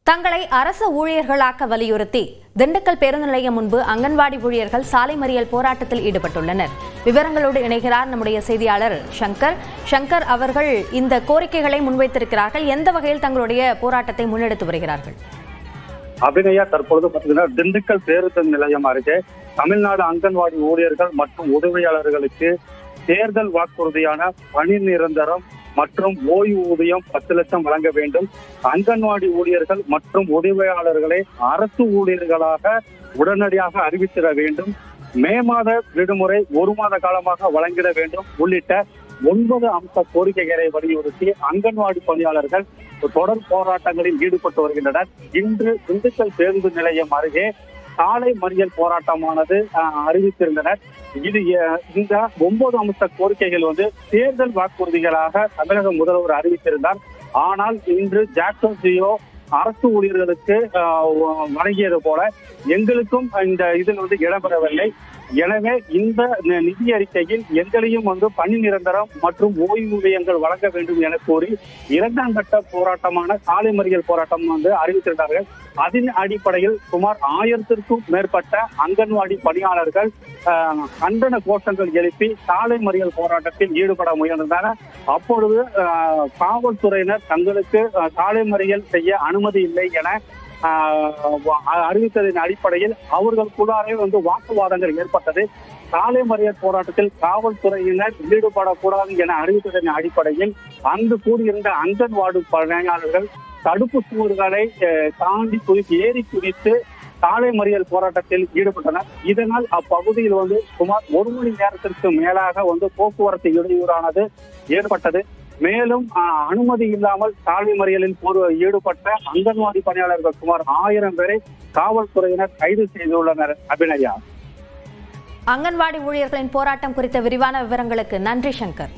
தங்களை அரசு ஊழியர்களாக்க வலியுறுத்தி திண்டுக்கல் பேருந்து நிலையம் முன்பு அங்கன்வாடி ஊழியர்கள் சாலை மறியல் போராட்டத்தில் ஈடுபட்டுள்ளனர். விவரங்களோடு இணைகிறார் நம்முடைய செய்தியாளர் சங்கர் அவர்கள் இந்த கோரிக்கைகளை முன்வைத்திருக்கிறார்கள். எந்த வகையில் தங்களுடைய போராட்டத்தை முன்னெடுத்து வருகிறார்கள்? அபிநயா, தற்பொழுது பார்த்தீங்கன்னா திண்டுக்கல் பேருந்து நிலையம் அருகே தமிழ்நாடு அங்கன்வாடி ஊழியர்கள் மற்றும் உதவியாளர்களுக்கு தேர்தல் வாக்குறுதியான பணி நிரந்தரம் மற்றும் ஓய்வூதியம் 10 லட்சம் வழங்க வேண்டும். அங்கன்வாடி ஊழியர்கள் மற்றும் உதவியாளர்களை அரசு ஊழியர்களாக உடனடியாக அறிவித்திட வேண்டும். மே மாத விடுமுறை 1 மாத காலமாக வழங்கிட வேண்டும் உள்ளிட்ட 9 அம்ச கோரிக்கைகளை வலியுறுத்தி அங்கன்வாடி பணியாளர்கள் தொடர் போராட்டங்களில் ஈடுபட்டு வருகின்றனர். இன்று திண்டுக்கல் பேருந்து நிலையம் அருகே சாலை மறியல் போராட்டமானது அறிவித்திருந்தனர். இந்த 9 அம்ச கோரிக்கைகள் தேர்தல் வாக்குறுதிகளாக தமிழக முதல்வர் அறிவித்திருந்தார். ஆனால் இன்று ஜாக்சன் ஜியோ அரசு ஊழியர்களுக்கு வழங்கியது போல எங்களுக்கும் இந்த இதில் இடம்பெறவில்லை. எனவே இந்த நிதி அறிக்கையில் எங்களையும் பணி நிரந்தரம் மற்றும் ஓய்வூதியங்கள் வழங்க வேண்டும் என கோரி 2ஆம் கட்ட போராட்டமான சாலை மறியல் போராட்டம் அறிவித்திருந்தார்கள். அதன் அடிப்படையில் சுமார் 1000க்கும் மேற்பட்ட அங்கன்வாடி பணியாளர்கள் கண்டன கோஷங்கள் எழுப்பி சாலை மறியல் போராட்டத்தில் ஈடுபட முயன்றனர். அப்பொழுது காவல்துறையினர் தங்களுக்கு சாலை மறியல் செய்ய அனுமதி இல்லை என அறிவித்ததின் அடிப்படையில் அவர்களுக்குள்ளாரே வாக்குவாதங்கள் ஏற்பட்டது. சாலை மறியல் போராட்டத்தில் காவல்துறையினர் ஈடுபடக்கூடாது என அறிவித்ததன் அடிப்படையில் அங்கு கூடியிருந்த அங்கன்வாடி பணியாளர்கள் தடுப்பு சுவர்களை தாண்டி ஏறி குதித்து சாலை மறியல் போராட்டத்தில் ஈடுபட்டனர். இதனால் அப்பகுதியில் சுமார் 1 மணி நேரத்திற்கு மேலாக போக்குவரத்து இடையூறானது ஏற்பட்டது. மேலும் அனுமதி இல்லாமல் சாலை மறியலில் ஈடுபட்ட அங்கன்வாடி பணியாளர்கள் சுமார் 1000 பேரை காவல்துறையினர் கைது செய்துள்ளனர். அபிநயா, அங்கன்வாடி ஊழியர்களின் போராட்டம் குறித்த விரிவான விவரங்களுக்கு நன்றி சங்கர்.